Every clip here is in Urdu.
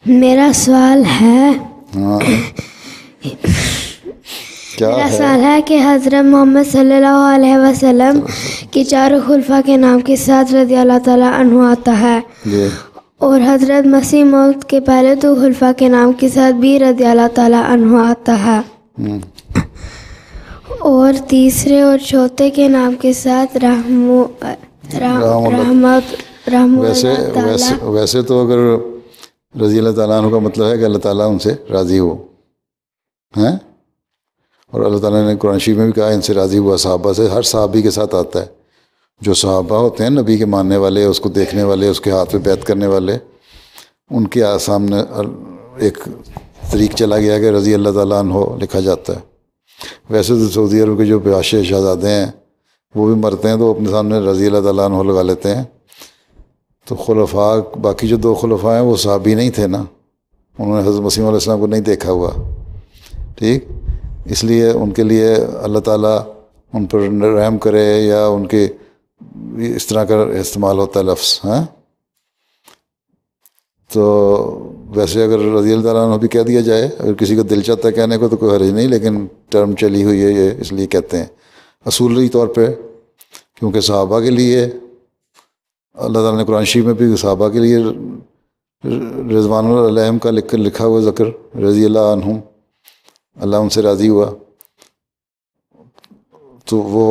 میرا سوال ہے ہاں کیا میرا ہے؟ سوال ہے کہ حضرت محمد صلی اللہ علیہ وسلم کے چاروں خلفاء کے نام کے ساتھ رضی اللہ تعالیٰ عنہ آتا ہے، جی اور حضرت مسیح موعود کے پہلے دو خلفاء کے نام کے ساتھ بھی رضی اللہ تعالیٰ عنہ آتا ہے، اور تیسرے اور چوتھے کے نام کے ساتھ ویسے تو اگر رضی اللہ تعالیٰ عنہ کا مطلب ہے کہ اللہ تعالیٰ ان سے راضی ہو ہیں، اور اللہ تعالیٰ نے قرآن شریف میں بھی کہا ان سے راضی ہوا صحابہ سے، ہر صحابی کے ساتھ آتا ہے۔ جو صحابہ ہوتے ہیں نبی کے ماننے والے، اس کو دیکھنے والے، اس کے ہاتھ پہ بیعت کرنے والے، ان کے سامنے ایک طریق چلا گیا کہ رضی اللہ تعالیٰ عنہ لکھا جاتا ہے۔ ویسے تو سعودی عرب کے جو پیاشے شہزادے ہیں وہ بھی مرتے ہیں تو اپنے سامنے رضی اللہ تعالیٰ عنہ لگا لیتے ہیں۔ تو خلفاء، باقی جو دو خلفاء ہیں وہ صحابی نہیں تھے نا، انہوں نے حضرت مسیح علیہ السلام کو نہیں دیکھا ہوا، ٹھیک، اس لیے ان کے لیے اللہ تعالیٰ ان پر رحم کرے یا ان کے اس طرح کا استعمال ہوتا ہے لفظ، ہاں۔ تو ویسے اگر رضی اللہ تعالیٰ عنہ بھی کہہ دیا جائے، اگر کسی کا دل چاہتا ہے کہنے کو تو کوئی حرج نہیں، لیکن ٹرم چلی ہوئی ہے یہ اس لیے کہتے ہیں اصولی طور پہ، کیونکہ صحابہ کے لیے اللہ تعالیٰ نے قرآن شریف میں بھی صحابہ کے لیے رضوان اللہ علیہم کا لکھا ہوا ذکر رضی اللہ عنہم، اللہ ان سے راضی ہوا، تو وہ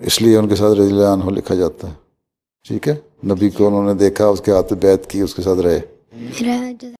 اس لیے ان کے ساتھ رضی اللہ عنہ لکھا جاتا ہے، ٹھیک ہے۔ نبی کو انہوں نے دیکھا، اس کے ہاتھ پہ بیعت کی، اس کے ساتھ رہے۔